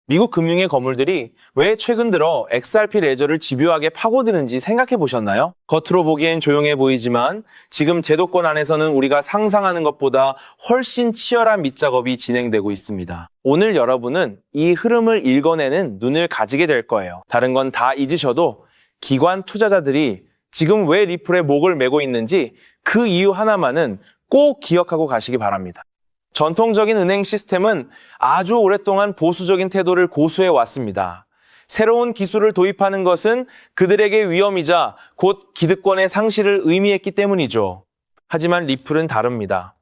미국 금융의 거물들이 왜 최근 들어 XRP 레저를 집요하게 파고드는지 생각해 보셨나요? 겉으로 보기엔 조용해 보이지만 지금 제도권 안에서는 우리가 상상하는 것보다 훨씬 치열한 밑작업이 진행되고 있습니다. 오늘 여러분은 이 흐름을 읽어내는 눈을 가지게 될 거예요. 다른 건 다 잊으셔도 기관 투자자들이 지금 왜 리플에 목을 메고 있는지 그 이유 하나만은 꼭 기억하고 가시기 바랍니다. 전통적인 은행 시스템은 아주 오랫동안 보수적인 태도를 고수해 왔습니다. 새로운 기술을 도입하는 것은 그들에게 위험이자 곧 기득권의 상실을 의미했기 때문이죠. 하지만 리플은 다릅니다.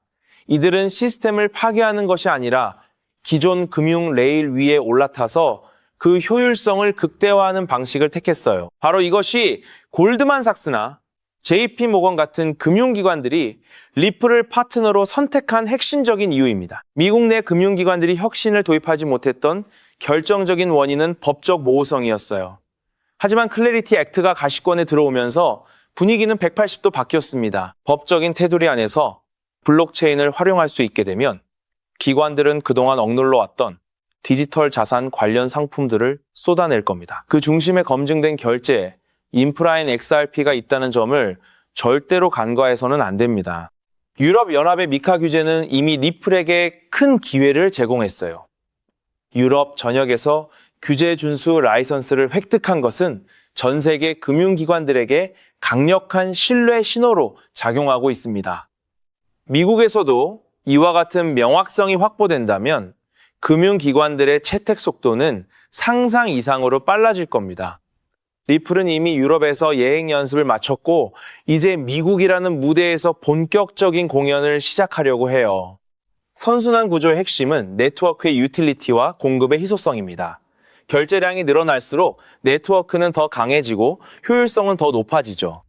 이들은 시스템을 파괴하는 것이 아니라 기존 금융 레일 위에 올라타서 그 효율성을 극대화하는 방식을 택했어요. 바로 이것이 골드만삭스나 JP 모건 같은 금융기관들이 리플을 파트너로 선택한 핵심적인 이유입니다. 미국 내 금융기관들이 혁신을 도입하지 못했던 결정적인 원인은 법적 모호성이었어요. 하지만 클래리티 액트가 가시권에 들어오면서 분위기는 180도 바뀌었습니다. 법적인 테두리 안에서 블록체인을 활용할 수 있게 되면 기관들은 그동안 억눌러 왔던 디지털 자산 관련 상품들을 쏟아낼 겁니다. 그 중심에 검증된 결제, 인프라인 XRP가 있다는 점을 절대로 간과해서는 안 됩니다. 유럽연합의 미카 규제는 이미 리플에게 큰 기회를 제공했어요. 유럽 전역에서 규제 준수 라이선스를 획득한 것은 전 세계 금융기관들에게 강력한 신뢰 신호로 작용하고 있습니다. 미국에서도 이와 같은 명확성이 확보된다면 금융기관들의 채택 속도는 상상 이상으로 빨라질 겁니다. 리플은 이미 유럽에서 예행 연습을 마쳤고 이제 미국이라는 무대에서 본격적인 공연을 시작하려고 해요. 선순환 구조의 핵심은 네트워크의 유틸리티와 공급의 희소성입니다. 결제량이 늘어날수록 네트워크는 더 강해지고 효율성은 더 높아지죠.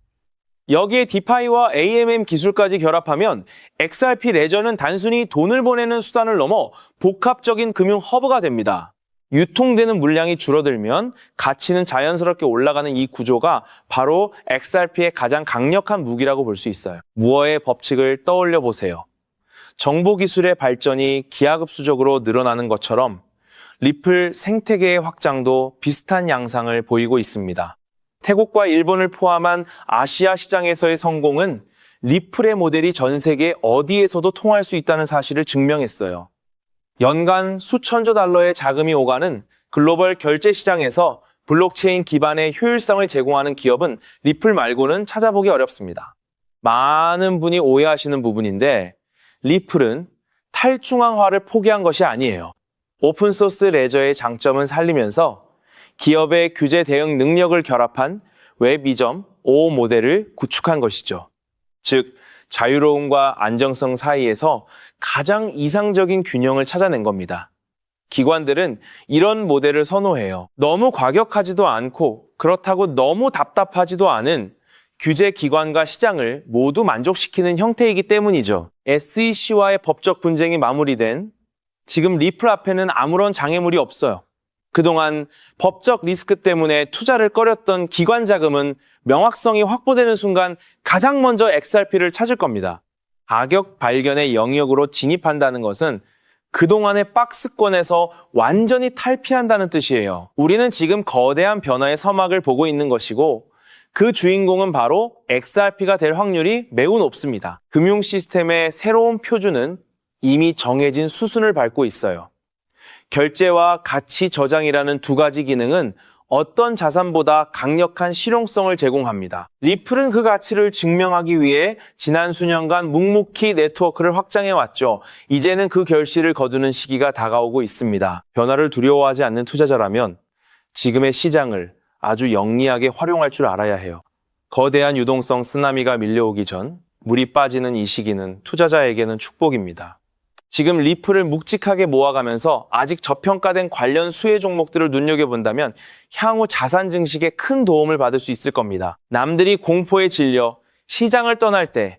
여기에 디파이와 AMM 기술까지 결합하면 XRP 레저는 단순히 돈을 보내는 수단을 넘어 복합적인 금융 허브가 됩니다. 유통되는 물량이 줄어들면 가치는 자연스럽게 올라가는 이 구조가 바로 XRP의 가장 강력한 무기라고 볼 수 있어요. 무어의 법칙을 떠올려 보세요. 정보기술의 발전이 기하급수적으로 늘어나는 것처럼 리플 생태계의 확장도 비슷한 양상을 보이고 있습니다. 태국과 일본을 포함한 아시아 시장에서의 성공은 리플의 모델이 전 세계 어디에서도 통할 수 있다는 사실을 증명했어요. 연간 수천조 달러의 자금이 오가는 글로벌 결제 시장에서 블록체인 기반의 효율성을 제공하는 기업은 리플 말고는 찾아보기 어렵습니다. 많은 분이 오해하시는 부분인데 리플은 탈중앙화를 포기한 것이 아니에요. 오픈소스 레저의 장점은 살리면서 기업의 규제 대응 능력을 결합한 웹 2.5 모델을 구축한 것이죠. 즉, 자유로움과 안정성 사이에서 가장 이상적인 균형을 찾아낸 겁니다. 기관들은 이런 모델을 선호해요. 너무 과격하지도 않고 그렇다고 너무 답답하지도 않은 규제 기관과 시장을 모두 만족시키는 형태이기 때문이죠. SEC와의 법적 분쟁이 마무리된 지금 리플 앞에는 아무런 장애물이 없어요. 그동안 법적 리스크 때문에 투자를 꺼렸던 기관 자금은 명확성이 확보되는 순간 가장 먼저 XRP를 찾을 겁니다. 가격 발견의 영역으로 진입한다는 것은 그동안의 박스권에서 완전히 탈피한다는 뜻이에요. 우리는 지금 거대한 변화의 서막을 보고 있는 것이고 그 주인공은 바로 XRP가 될 확률이 매우 높습니다. 금융 시스템의 새로운 표준은 이미 정해진 수순을 밟고 있어요. 결제와 가치 저장이라는 두 가지 기능은 어떤 자산보다 강력한 실용성을 제공합니다. 리플은 그 가치를 증명하기 위해 지난 수년간 묵묵히 네트워크를 확장해왔죠. 이제는 그 결실을 거두는 시기가 다가오고 있습니다. 변화를 두려워하지 않는 투자자라면 지금의 시장을 아주 영리하게 활용할 줄 알아야 해요. 거대한 유동성 쓰나미가 밀려오기 전 물이 빠지는 이 시기는 투자자에게는 축복입니다. 지금 리플을 묵직하게 모아가면서 아직 저평가된 관련 수혜 종목들을 눈여겨본다면 향후 자산 증식에 큰 도움을 받을 수 있을 겁니다. 남들이 공포에 질려 시장을 떠날 때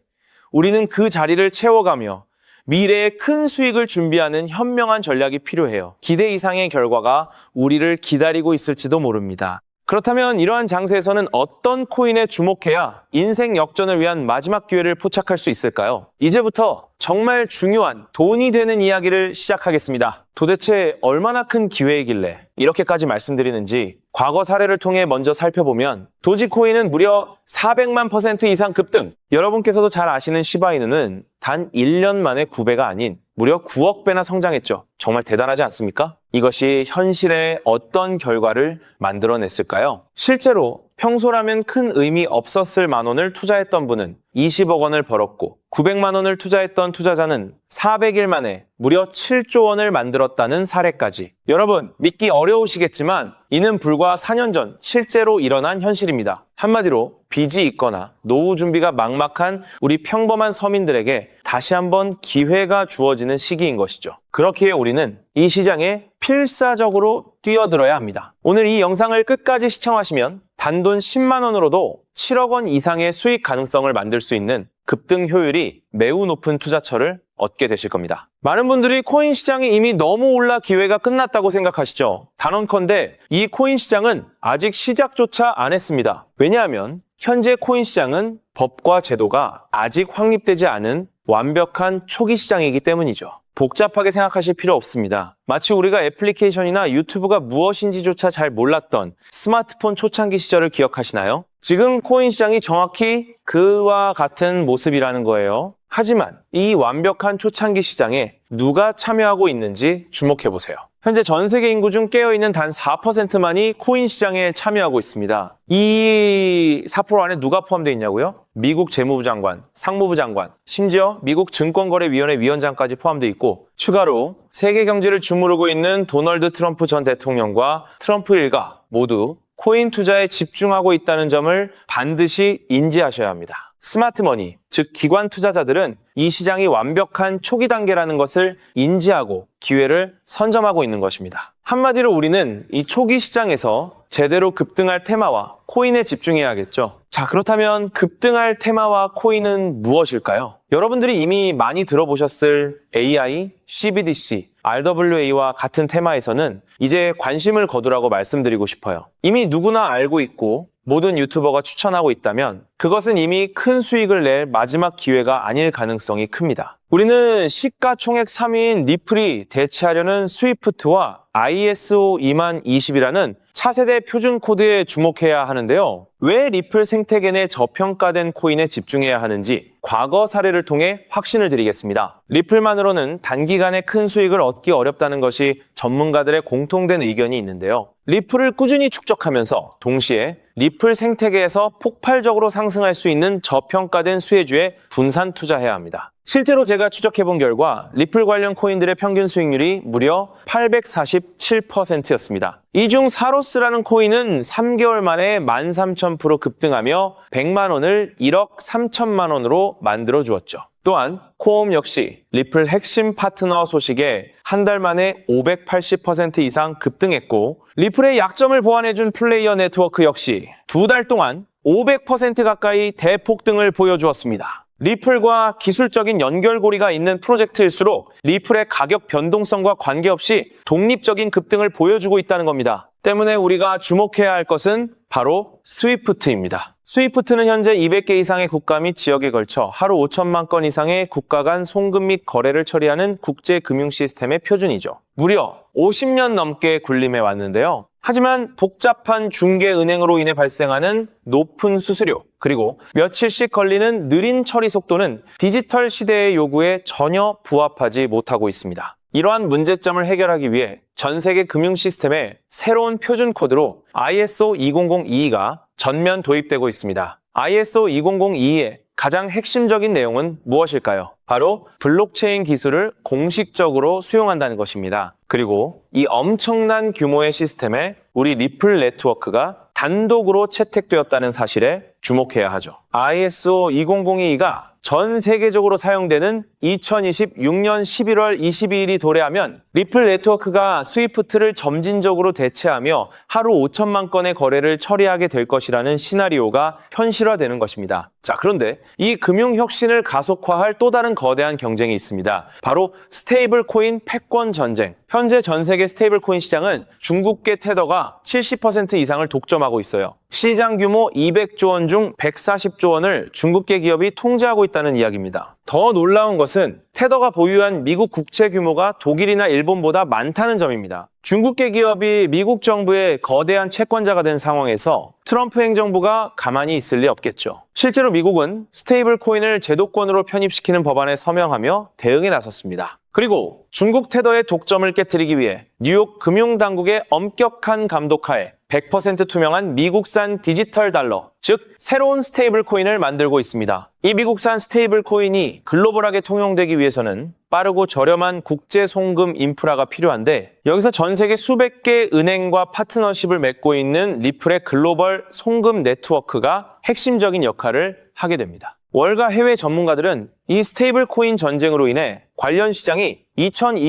우리는 그 자리를 채워가며 미래의 큰 수익을 준비하는 현명한 전략이 필요해요. 기대 이상의 결과가 우리를 기다리고 있을지도 모릅니다. 그렇다면 이러한 장세에서는 어떤 코인에 주목해야 인생 역전을 위한 마지막 기회를 포착할 수 있을까요? 이제부터 정말 중요한 돈이 되는 이야기를 시작하겠습니다. 도대체 얼마나 큰 기회이길래 이렇게까지 말씀드리는지 과거 사례를 통해 먼저 살펴보면 도지코인은 무려 400만 % 이상 급등. 여러분께서도 잘 아시는 시바이누는 단 1년 만에 9배가 아닌 무려 9억 배나 성장했죠. 정말 대단하지 않습니까? 이것이 현실에 어떤 결과를 만들어냈을까요? 실제로 평소라면 큰 의미 없었을 만 원을 투자했던 분은 20억 원을 벌었고 900만 원을 투자했던 투자자는 400일 만에 무려 7조 원을 만들었다는 사례까지. 여러분, 믿기 어려우시겠지만 이는 불과 4년 전 실제로 일어난 현실입니다. 한마디로 빚이 있거나 노후 준비가 막막한 우리 평범한 서민들에게 다시 한번 기회가 주어지는 시기인 것이죠. 그렇기에 우리는 이 시장에 필사적으로 뛰어들어야 합니다. 오늘 이 영상을 끝까지 시청하시면 단돈 10만 원으로도 7억 원 이상의 수익 가능성을 만들 수 있는 급등 효율이 매우 높은 투자처를 얻게 되실 겁니다. 많은 분들이 코인 시장이 이미 너무 올라 기회가 끝났다고 생각하시죠. 단언컨대 이 코인 시장은 아직 시작조차 안 했습니다. 왜냐하면 현재 코인 시장은 법과 제도가 아직 확립되지 않은 완벽한 초기 시장이기 때문이죠. 복잡하게 생각하실 필요 없습니다. 마치 우리가 애플리케이션이나 유튜브가 무엇인지조차 잘 몰랐던 스마트폰 초창기 시절을 기억하시나요? 지금 코인 시장이 정확히 그와 같은 모습이라는 거예요. 하지만 이 완벽한 초창기 시장에 누가 참여하고 있는지 주목해보세요. 현재 전 세계 인구 중 깨어있는 단 4%만이 코인 시장에 참여하고 있습니다. 이 4% 안에 누가 포함되어 있냐고요? 미국 재무부 장관, 상무부 장관, 심지어 미국 증권거래위원회 위원장까지 포함되어 있고 추가로 세계 경제를 주무르고 있는 도널드 트럼프 전 대통령과 트럼프 일가 모두 코인 투자에 집중하고 있다는 점을 반드시 인지하셔야 합니다. 스마트머니, 즉 기관 투자자들은 이 시장이 완벽한 초기 단계라는 것을 인지하고 기회를 선점하고 있는 것입니다. 한마디로 우리는 이 초기 시장에서 제대로 급등할 테마와 코인에 집중해야겠죠. 자, 그렇다면 급등할 테마와 코인은 무엇일까요? 여러분들이 이미 많이 들어보셨을 AI, CBDC, RWA와 같은 테마에서는 이제 관심을 거두라고 말씀드리고 싶어요. 이미 누구나 알고 있고 모든 유튜버가 추천하고 있다면 그것은 이미 큰 수익을 낼 마지막 기회가 아닐 가능성이 큽니다. 우리는 시가총액 3위인 리플이 대체하려는 스위프트와 ISO 20020이라는 차세대 표준 코드에 주목해야 하는데요. 왜 리플 생태계 내 저평가된 코인에 집중해야 하는지 과거 사례를 통해 확신을 드리겠습니다. 리플만으로는 단기간에 큰 수익을 얻기 어렵다는 것이 전문가들의 공통된 의견이 있는데요. 리플을 꾸준히 축적하면서 동시에 리플 생태계에서 폭발적으로 상승할 수 있는 저평가된 수혜주에 분산 투자해야 합니다. 실제로 제가 추적해본 결과 리플 관련 코인들의 평균 수익률이 무려 847%였습니다. 이 중 사로스라는 코인은 3개월 만에 13,000% 급등하며 100만 원을 1억 3천만 원으로 만들어 주었죠. 또한 코옴 역시 리플 핵심 파트너 소식에 한 달 만에 580% 이상 급등했고 리플의 약점을 보완해준 플레이어 네트워크 역시 두 달 동안 500% 가까이 대폭등을 보여주었습니다. 리플과 기술적인 연결고리가 있는 프로젝트일수록 리플의 가격 변동성과 관계없이 독립적인 급등을 보여주고 있다는 겁니다. 때문에 우리가 주목해야 할 것은 바로 스위프트입니다. 스위프트는 현재 200개 이상의 국가 및 지역에 걸쳐 하루 5천만 건 이상의 국가 간 송금 및 거래를 처리하는 국제 금융 시스템의 표준이죠. 무려 50년 넘게 군림해 왔는데요. 하지만 복잡한 중개은행으로 인해 발생하는 높은 수수료, 그리고 며칠씩 걸리는 느린 처리 속도는 디지털 시대의 요구에 전혀 부합하지 못하고 있습니다. 이러한 문제점을 해결하기 위해 전 세계 금융 시스템에 새로운 표준 코드로 ISO 20022가 전면 도입되고 있습니다. ISO 20022의 가장 핵심적인 내용은 무엇일까요? 바로 블록체인 기술을 공식적으로 수용한다는 것입니다. 그리고 이 엄청난 규모의 시스템에 우리 리플 네트워크가 단독으로 채택되었다는 사실에 주목해야 하죠. ISO 20022가 전 세계적으로 사용되는 2026년 11월 22일이 도래하면 리플 네트워크가 스위프트를 점진적으로 대체하며 하루 5천만 건의 거래를 처리하게 될 것이라는 시나리오가 현실화되는 것입니다. 자, 그런데 이 금융 혁신을 가속화할 또 다른 거대한 경쟁이 있습니다. 바로 스테이블 코인 패권 전쟁. 현재 전 세계 스테이블 코인 시장은 중국계 테더가 70% 이상을 독점하고 있어요. 시장 규모 200조 원 중 140조 원을 중국계 기업이 통제하고 있다는 이야기입니다. 더 놀라운 것은 테더가 보유한 미국 국채 규모가 독일이나 일본보다 많다는 점입니다. 중국계 기업이 미국 정부의 거대한 채권자가 된 상황에서 트럼프 행정부가 가만히 있을 리 없겠죠. 실제로 미국은 스테이블 코인을 제도권으로 편입시키는 법안에 서명하며 대응에 나섰습니다. 그리고 중국 테더의 독점을 깨뜨리기 위해 뉴욕 금융당국의 엄격한 감독하에 100% 투명한 미국산 디지털 달러, 즉 새로운 스테이블 코인을 만들고 있습니다. 이 미국산 스테이블 코인이 글로벌하게 통용되기 위해서는 빠르고 저렴한 국제 송금 인프라가 필요한데 여기서 전 세계 수백 개 은행과 파트너십을 맺고 있는 리플의 글로벌 송금 네트워크가 핵심적인 역할을 하게 됩니다. 월가 해외 전문가들은 이 스테이블 코인 전쟁으로 인해 관련 시장이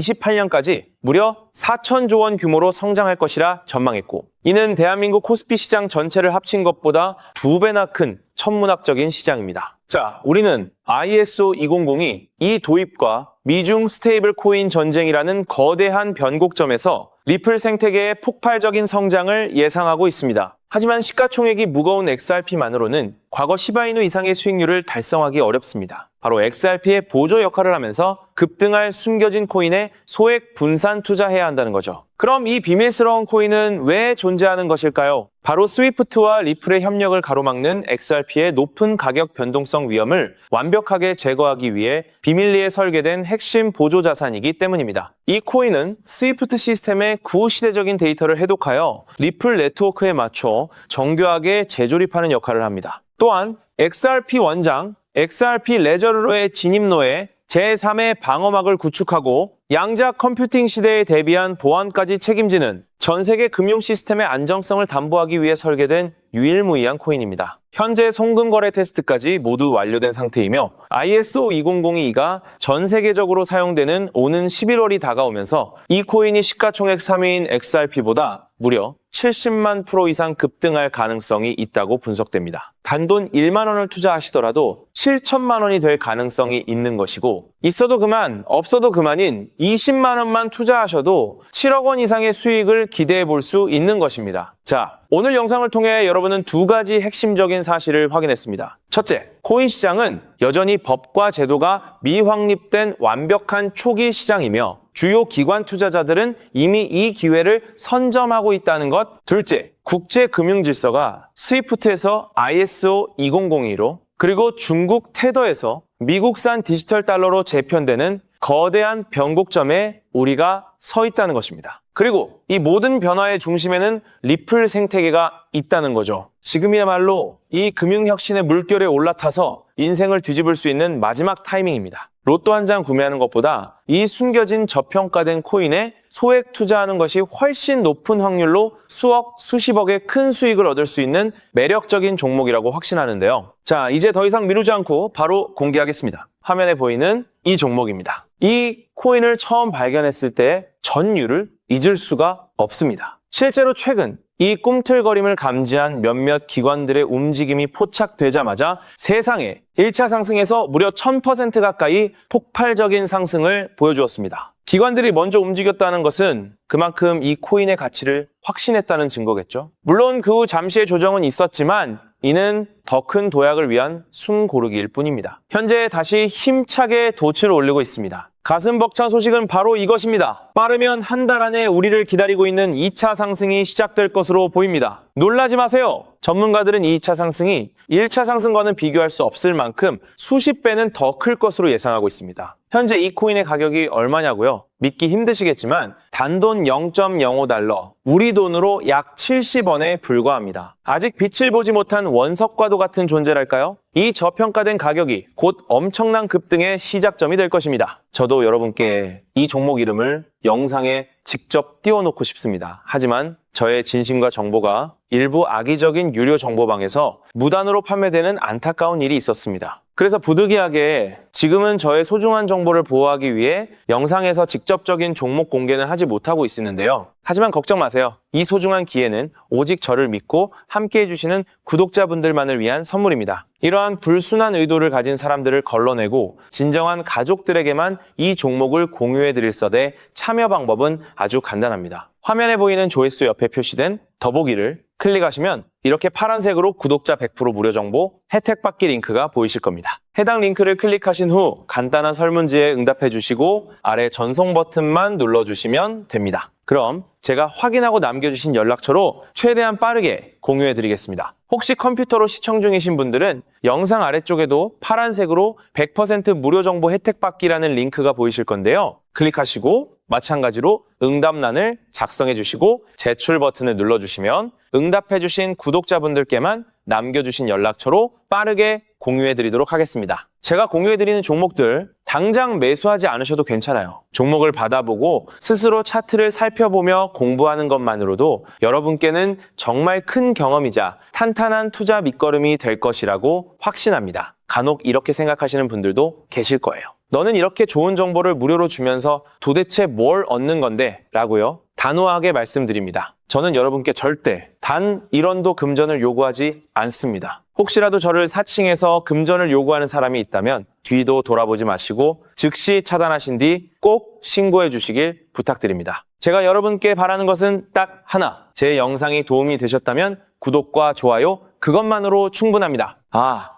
2028년까지 무려 4천조 원 규모로 성장할 것이라 전망했고, 이는 대한민국 코스피 시장 전체를 합친 것보다 2배나 큰 천문학적인 시장입니다. 자, 우리는 ISO 2002 이 도입과 미중 스테이블 코인 전쟁이라는 거대한 변곡점에서 리플 생태계의 폭발적인 성장을 예상하고 있습니다. 하지만 시가총액이 무거운 XRP만으로는 과거 시바이누 이상의 수익률을 달성하기 어렵습니다. 바로 XRP의 보조 역할을 하면서 급등할 숨겨진 코인에 소액 분산 투자해야 한다는 거죠. 그럼 이 비밀스러운 코인은 왜 존재하는 것일까요? 바로 스위프트와 리플의 협력을 가로막는 XRP의 높은 가격 변동성 위험을 완벽하게 제거하기 위해 비밀리에 설계된 핵심 보조 자산이기 때문입니다. 이 코인은 스위프트 시스템의 구시대적인 데이터를 해독하여 리플 네트워크에 맞춰 정교하게 재조립하는 역할을 합니다. 또한 XRP 원장, XRP 레저러의 진입로에 제3의 방어막을 구축하고 양자 컴퓨팅 시대에 대비한 보안까지 책임지는 전 세계 금융 시스템의 안정성을 담보하기 위해 설계된 유일무이한 코인입니다. 현재 송금 거래 테스트까지 모두 완료된 상태이며 ISO 20022가 전 세계적으로 사용되는 오는 11월이 다가오면서 이 코인이 시가총액 3위인 XRP보다 무려 70만 프로 이상 급등할 가능성이 있다고 분석됩니다. 단돈 1만 원을 투자하시더라도 7천만 원이 될 가능성이 있는 것이고, 있어도 그만, 없어도 그만인 20만 원만 투자하셔도 7억 원 이상의 수익을 기대해 볼 수 있는 것입니다. 자, 오늘 영상을 통해 여러분은 두 가지 핵심적인 사실을 확인했습니다. 첫째, 코인 시장은 여전히 법과 제도가 미확립된 완벽한 초기 시장이며 주요 기관 투자자들은 이미 이 기회를 선점하고 있다는 것. 둘째, 국제 금융 질서가 스위프트에서 ISO 2002로 그리고 중국 테더에서 미국산 디지털 달러로 재편되는 거대한 변곡점에 우리가 서 있다는 것입니다. 그리고 이 모든 변화의 중심에는 리플 생태계가 있다는 거죠. 지금이야말로 이 금융혁신의 물결에 올라타서 인생을 뒤집을 수 있는 마지막 타이밍입니다. 로또 한 장 구매하는 것보다 이 숨겨진 저평가된 코인에 소액 투자하는 것이 훨씬 높은 확률로 수억, 수십억의 큰 수익을 얻을 수 있는 매력적인 종목이라고 확신하는데요. 자, 이제 더 이상 미루지 않고 바로 공개하겠습니다. 화면에 보이는 이 종목입니다. 이 코인을 처음 발견했을 때 전율을 잊을 수가 없습니다. 실제로 최근 이 꿈틀거림을 감지한 몇몇 기관들의 움직임이 포착되자마자 세상에 1차 상승에서 무려 1000% 가까이 폭발적인 상승을 보여주었습니다. 기관들이 먼저 움직였다는 것은 그만큼 이 코인의 가치를 확신했다는 증거겠죠. 물론 그 후 잠시의 조정은 있었지만 이는 더 큰 도약을 위한 숨고르기일 뿐입니다. 현재 다시 힘차게 돛을 올리고 있습니다. 가슴 벅찬 소식은 바로 이것입니다. 빠르면 한 달 안에 우리를 기다리고 있는 2차 상승이 시작될 것으로 보입니다. 놀라지 마세요. 전문가들은 2차 상승이 1차 상승과는 비교할 수 없을 만큼 수십 배는 더 클 것으로 예상하고 있습니다. 현재 이 코인의 가격이 얼마냐고요? 믿기 힘드시겠지만 단돈 0.05달러, 우리 돈으로 약 70원에 불과합니다. 아직 빛을 보지 못한 원석과도 같은 존재랄까요? 이 저평가된 가격이 곧 엄청난 급등의 시작점이 될 것입니다. 저도 여러분께 이 종목 이름을 영상에 직접 띄워놓고 싶습니다. 하지만 저의 진심과 정보가 일부 악의적인 유료 정보방에서 무단으로 판매되는 안타까운 일이 있었습니다. 그래서 부득이하게 지금은 저의 소중한 정보를 보호하기 위해 영상에서 직접적인 종목 공개는 하지 못하고 있었는데요. 하지만 걱정 마세요. 이 소중한 기회는 오직 저를 믿고 함께 해주시는 구독자분들만을 위한 선물입니다. 이러한 불순한 의도를 가진 사람들을 걸러내고 진정한 가족들에게만 이 종목을 공유해드릴 서대 참여 방법은 아주 간단합니다. 화면에 보이는 조회수 옆에 표시된 더보기를 클릭하시면 이렇게 파란색으로 구독자 100% 무료 정보 혜택 받기 링크가 보이실 겁니다. 해당 링크를 클릭하신 후 간단한 설문지에 응답해 주시고 아래 전송 버튼만 눌러주시면 됩니다. 그럼 제가 확인하고 남겨주신 연락처로 최대한 빠르게 공유해 드리겠습니다. 혹시 컴퓨터로 시청 중이신 분들은 영상 아래쪽에도 파란색으로 100% 무료 정보 혜택 받기라는 링크가 보이실 건데요. 클릭하시고 마찬가지로 응답란을 작성해 주시고 제출 버튼을 눌러주시면 응답해 주신 구독자분들께만 남겨주신 연락처로 빠르게 공유해 드리도록 하겠습니다. 제가 공유해 드리는 종목들 당장 매수하지 않으셔도 괜찮아요. 종목을 받아보고 스스로 차트를 살펴보며 공부하는 것만으로도 여러분께는 정말 큰 경험이자 탄탄한 투자 밑거름이 될 것이라고 확신합니다. 간혹 이렇게 생각하시는 분들도 계실 거예요. 너는 이렇게 좋은 정보를 무료로 주면서 도대체 뭘 얻는 건데? 라고요. 단호하게 말씀드립니다. 저는 여러분께 절대 단 1원도 금전을 요구하지 않습니다. 혹시라도 저를 사칭해서 금전을 요구하는 사람이 있다면 뒤도 돌아보지 마시고 즉시 차단하신 뒤 꼭 신고해 주시길 부탁드립니다. 제가 여러분께 바라는 것은 딱 하나. 제 영상이 도움이 되셨다면 구독과 좋아요 그것만으로 충분합니다.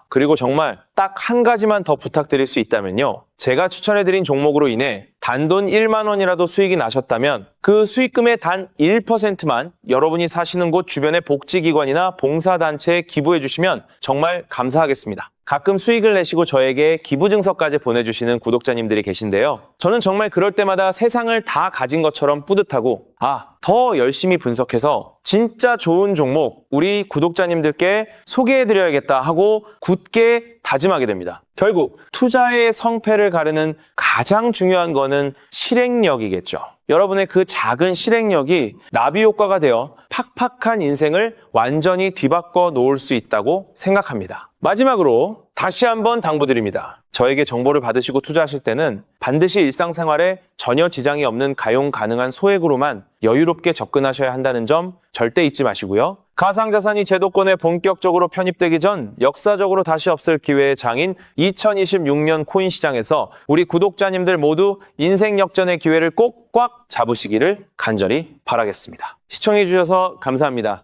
그리고 정말 딱 한 가지만 더 부탁드릴 수 있다면요. 제가 추천해드린 종목으로 인해 단돈 1만 원이라도 수익이 나셨다면 그 수익금의 단 1%만 여러분이 사시는 곳 주변의 복지기관이나 봉사단체에 기부해 주시면 정말 감사하겠습니다. 가끔 수익을 내시고 저에게 기부증서까지 보내주시는 구독자님들이 계신데요. 저는 정말 그럴 때마다 세상을 다 가진 것처럼 뿌듯하고 더 열심히 분석해서 진짜 좋은 종목 우리 구독자님들께 소개해드려야겠다 하고 굳게 다짐하게 됩니다. 결국 투자의 성패를 가르는 가장 중요한 거는 실행력이겠죠. 여러분의 그 작은 실행력이 나비 효과가 되어 팍팍한 인생을 완전히 뒤바꿔 놓을 수 있다고 생각합니다. 마지막으로 다시 한번 당부드립니다. 저에게 정보를 받으시고 투자하실 때는 반드시 일상생활에 전혀 지장이 없는 가용 가능한 소액으로만 여유롭게 접근하셔야 한다는 점 절대 잊지 마시고요. 가상자산이 제도권에 본격적으로 편입되기 전 역사적으로 다시 없을 기회의 장인 2026년 코인 시장에서 우리 구독자님들 모두 인생 역전의 기회를 꼭 꽉 잡으시기를 간절히 바라겠습니다. 시청해 주셔서 감사합니다.